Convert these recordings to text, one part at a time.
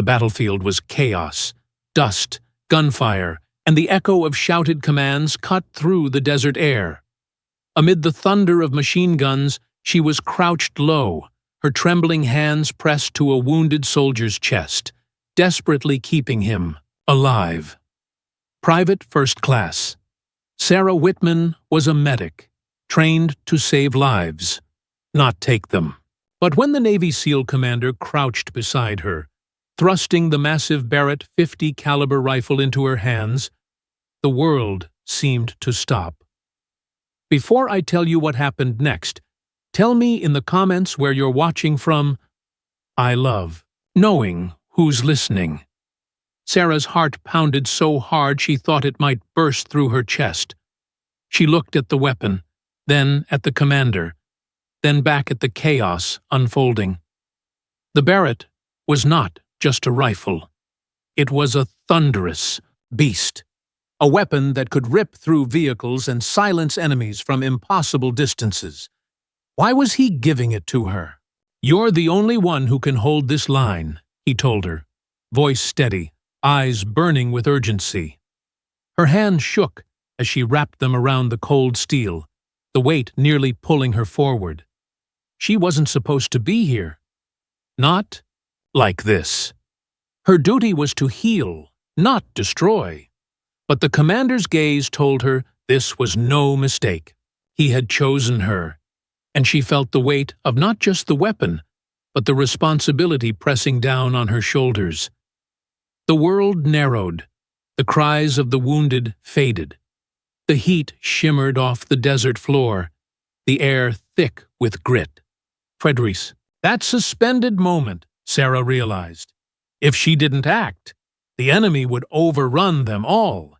battlefield was chaos, dust, gunfire, and the echo of shouted commands cut through the desert air. Amid the thunder of machine guns, she was crouched low, her trembling hands pressed to a wounded soldier's chest, desperately keeping him alive. Private First Class. Sarah Whitman was a medic, trained to save lives, not take them. But when the Navy SEAL commander crouched beside her, thrusting the massive Barrett .50 caliber rifle into her hands, the world seemed to stop. Before I tell you what happened next, tell me in the comments where you're watching from. I love knowing who's listening. Sarah's heart pounded so hard she thought it might burst through her chest. She looked at the weapon, then at the commander, then back at the chaos unfolding. The Barrett was not just a rifle. It was a thunderous beast, a weapon that could rip through vehicles and silence enemies from impossible distances. Why was he giving it to her? "You're the only one who can hold this line," he told her, voice steady, eyes burning with urgency. Her hands shook as she wrapped them around the cold steel, the weight nearly pulling her forward. She wasn't supposed to be here. Not like this. Her duty was to heal, not destroy. But the commander's gaze told her this was no mistake. He had chosen her, and she felt the weight of not just the weapon, but the responsibility pressing down on her shoulders. The world narrowed. The cries of the wounded faded. The heat shimmered off the desert floor, the air thick with grit. Frederice, that suspended moment, Sarah realized. If she didn't act, the enemy would overrun them all.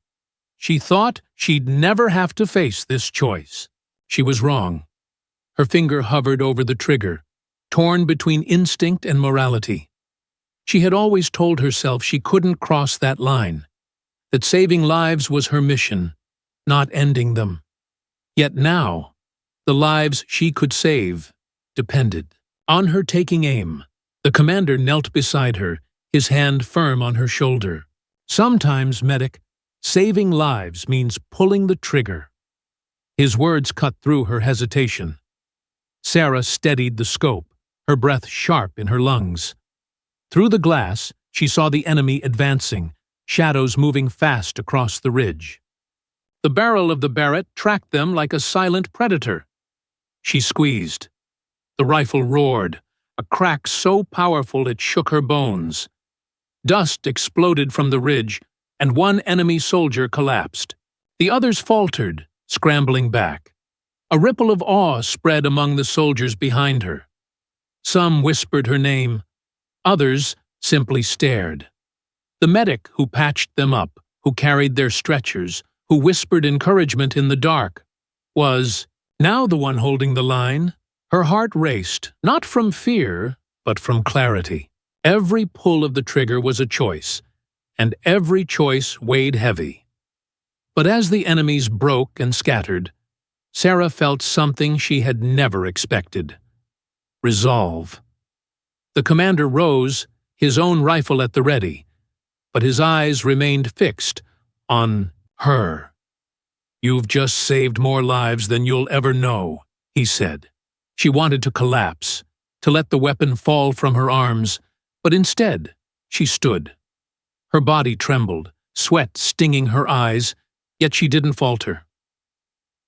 She thought she'd never have to face this choice. She was wrong. Her finger hovered over the trigger, torn between instinct and morality. She had always told herself she couldn't cross that line, that saving lives was her mission, not ending them. Yet now, the lives she could save depended on her taking aim. The commander knelt beside her, his hand firm on her shoulder. Sometimes, medic, saving lives means pulling the trigger. His words cut through her hesitation. Sarah steadied the scope, her breath sharp in her lungs. Through the glass, she saw the enemy advancing, shadows moving fast across the ridge. The barrel of the Barrett tracked them like a silent predator. She squeezed. The rifle roared, a crack so powerful it shook her bones. Dust exploded from the ridge, and one enemy soldier collapsed. The others faltered, scrambling back. A ripple of awe spread among the soldiers behind her. Some whispered her name. Others simply stared. The medic who patched them up, who carried their stretchers, who whispered encouragement in the dark, was now the one holding the line. Her heart raced, not from fear, but from clarity. Every pull of the trigger was a choice, and every choice weighed heavy. But as the enemies broke and scattered, Sarah felt something she had never expected. Resolve. The commander rose, his own rifle at the ready, but his eyes remained fixed on her. "You've just saved more lives than you'll ever know," he said. She wanted to collapse, to let the weapon fall from her arms, but instead, she stood. Her body trembled, sweat stinging her eyes, yet she didn't falter.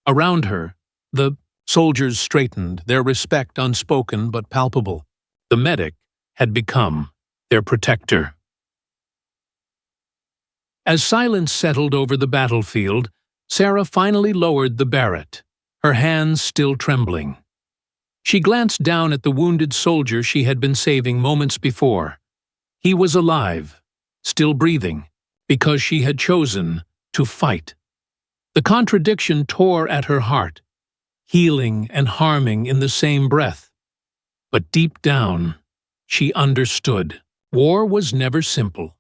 Around her, the soldiers straightened, their respect unspoken but palpable. The medic had become their protector. As silence settled over the battlefield, Sarah finally lowered the Barrett, her hands still trembling. She glanced down at the wounded soldier she had been saving moments before. He was alive, still breathing, because she had chosen to fight. The contradiction tore at her heart, healing and harming in the same breath. But deep down, she understood. War was never simple.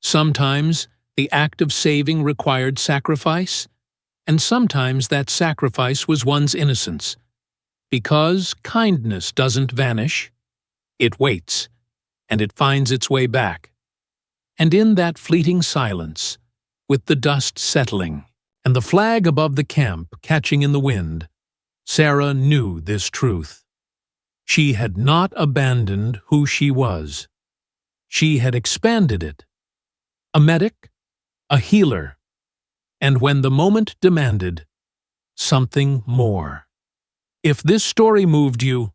Sometimes the act of saving required sacrifice, and sometimes that sacrifice was one's innocence. Because kindness doesn't vanish, it waits, and it finds its way back. And in that fleeting silence, with the dust settling and the flag above the camp catching in the wind, Sarah knew this truth. She had not abandoned who she was. She had expanded it. A medic, a healer, and when the moment demanded, something more. If this story moved you,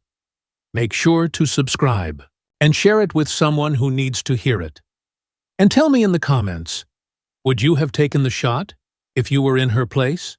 make sure to subscribe and share it with someone who needs to hear it. And tell me in the comments, would you have taken the shot if you were in her place?